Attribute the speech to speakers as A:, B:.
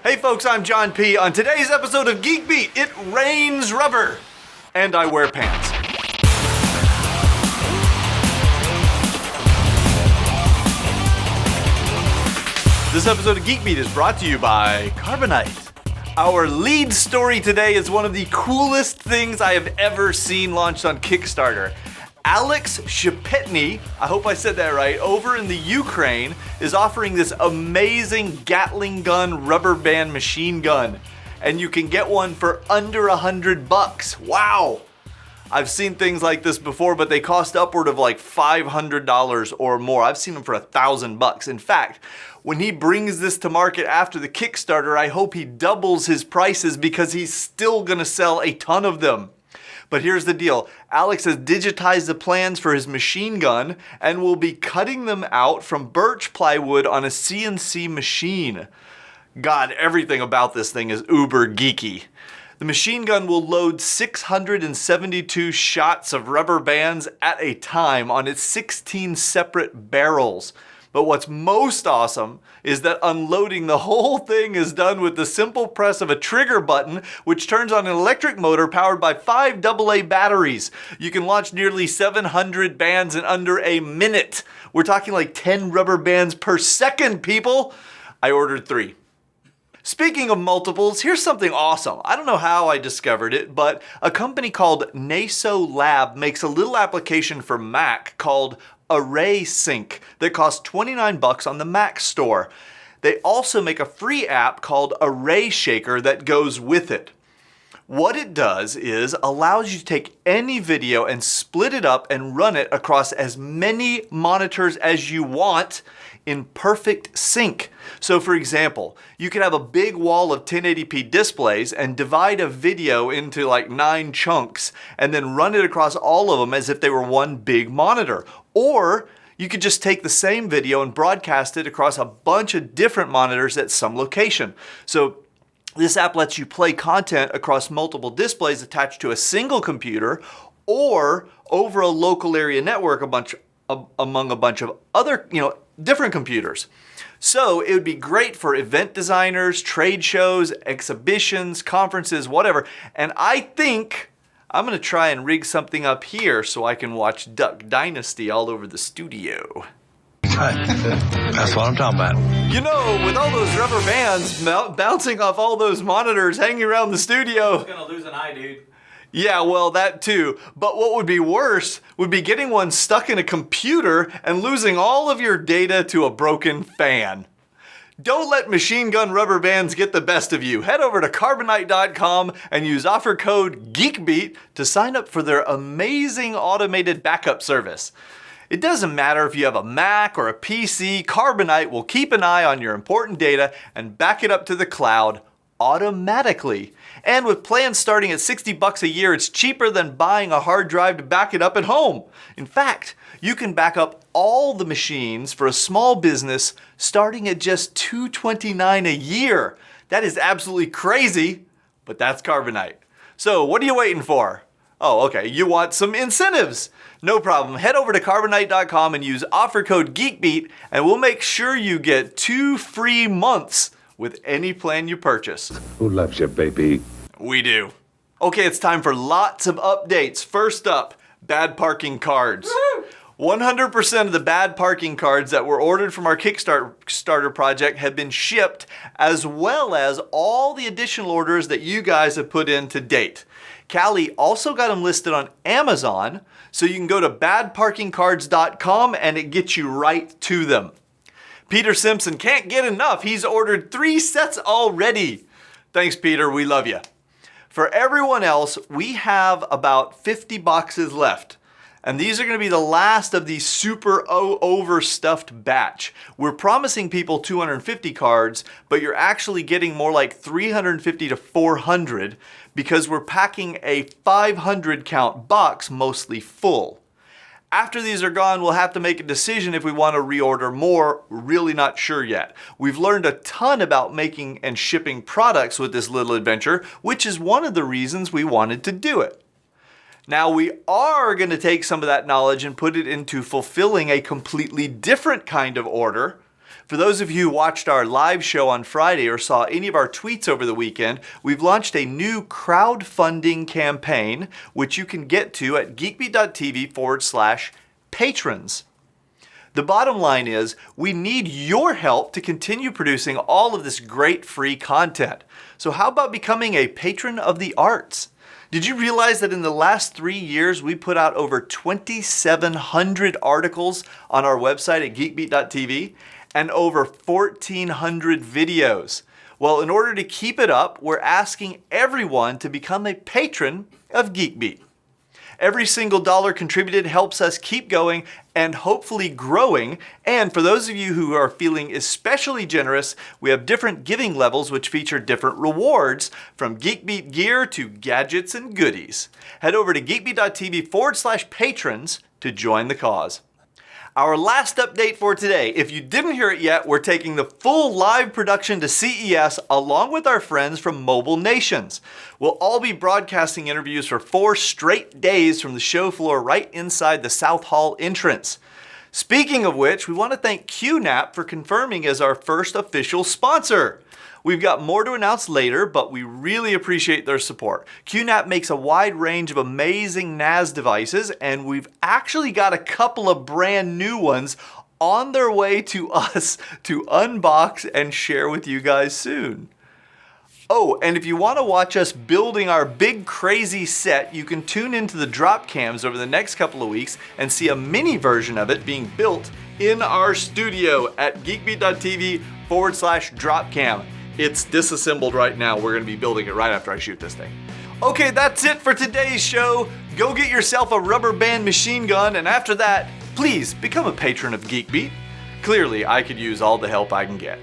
A: Hey folks, I'm John P. On today's episode of Geek Beat, it rains rubber, and I wear pants. This episode of Geek Beat is brought to you by Carbonite. Our lead story today is one of the coolest things I have ever seen launched on Kickstarter. Alex Shepetny, I hope I said that right, over in the Ukraine, is offering this amazing Gatling gun rubber band machine gun. And you can get one for under $100. Wow! I've seen things like this before, but they cost upward of like $500 or more. I've seen them for $1,000. In fact, when he brings this to market after the Kickstarter, I hope he doubles his prices because he's still gonna sell a ton of them. But here's the deal. Alex has digitized the plans for his machine gun and will be cutting them out from birch plywood on a CNC machine. God, everything about this thing is uber geeky. The machine gun will load 672 shots of rubber bands at a time on its 16 separate barrels. But what's most awesome is that unloading the whole thing is done with the simple press of a trigger button, which turns on an electric motor powered by 5 AA batteries. You can launch nearly 700 bands in under a minute. We're talking like 10 rubber bands per second, people. I ordered 3. Speaking of multiples, here's something awesome. I don't know how I discovered it, but a company called Naso Lab makes a little application for Mac called Array Sync that costs $29 on the Mac store. They also make a free app called Array Shaker that goes with it. What it does is allows you to take any video and split it up and run it across as many monitors as you want in perfect sync. So for example, you could have a big wall of 1080p displays and divide a video into like 9 chunks and then run it across all of them as if they were one big monitor. Or you could just take the same video and broadcast it across a bunch of different monitors at some location. So this app lets you play content across multiple displays attached to a single computer or over a local area network among a bunch of other, different computers. So it would be great for event designers, trade shows, exhibitions, conferences, whatever. And I think I'm gonna try and rig something up here so I can watch Duck Dynasty all over the studio.
B: That's what I'm talking about.
A: With all those rubber bands bouncing off all those monitors hanging around the studio.
C: Who's gonna lose an eye, dude?
A: Yeah, well, that too. But what would be worse would be getting one stuck in a computer and losing all of your data to a broken fan. Don't let machine gun rubber bands get the best of you. Head over to Carbonite.com and use offer code GeekBeat to sign up for their amazing automated backup service. It doesn't matter if you have a Mac or a PC, Carbonite will keep an eye on your important data and back it up to the cloud automatically. And with plans starting at $60 a year, it's cheaper than buying a hard drive to back it up at home. In fact, you can back up all the machines for a small business starting at just $229 a year. That is absolutely crazy, but that's Carbonite. So what are you waiting for? Oh, okay, you want some incentives. No problem. Head over to Carbonite.com and use offer code GeekBeat and we'll make sure you get 2 free months with any plan you purchase.
D: Who loves you, baby?
A: We do. Okay, it's time for lots of updates. First up, bad parking cards. 100% of the bad parking cards that were ordered from our Kickstarter project have been shipped, as well as all the additional orders that you guys have put in to date. Callie also got them listed on Amazon, so you can go to badparkingcards.com and it gets you right to them. Peter Simpson can't get enough. He's ordered 3 sets already. Thanks, Peter. We love you. For everyone else, we have about 50 boxes left. And these are going to be the last of the super overstuffed batch. We're promising people 250 cards, but you're actually getting more like 350 to 400 because we're packing a 500 count box mostly full. After these are gone, we'll have to make a decision if we want to reorder more. We're really not sure yet. We've learned a ton about making and shipping products with this little adventure, which is one of the reasons we wanted to do it. Now we are going to take some of that knowledge and put it into fulfilling a completely different kind of order. For those of you who watched our live show on Friday or saw any of our tweets over the weekend, we've launched a new crowdfunding campaign, which you can get to at geekbeat.tv/patrons. The bottom line is we need your help to continue producing all of this great free content. So how about becoming a patron of the arts? Did you realize that in the last 3 years, we put out over 2,700 articles on our website at geekbeat.tv and over 1,400 videos? Well, in order to keep it up, we're asking everyone to become a patron of GeekBeat. Every single dollar contributed helps us keep going and hopefully growing. And for those of you who are feeling especially generous, we have different giving levels which feature different rewards, from GeekBeat gear to gadgets and goodies. Head over to geekbeat.tv/patrons to join the cause. Our last update for today, if you didn't hear it yet, we're taking the full live production to CES along with our friends from Mobile Nations. We'll all be broadcasting interviews for 4 straight days from the show floor right inside the South Hall entrance. Speaking of which, we want to thank QNAP for confirming as our first official sponsor. We've got more to announce later, but we really appreciate their support. QNAP makes a wide range of amazing NAS devices, and we've actually got a couple of brand new ones on their way to us to unbox and share with you guys soon. Oh, and if you want to watch us building our big crazy set, you can tune into the drop cams over the next couple of weeks and see a mini version of it being built in our studio at geekbeat.tv/dropcam. It's disassembled right now. We're going to be building it right after I shoot this thing. Okay, that's it for today's show. Go get yourself a rubber band machine gun, and after that, please become a patron of GeekBeat. Clearly, I could use all the help I can get.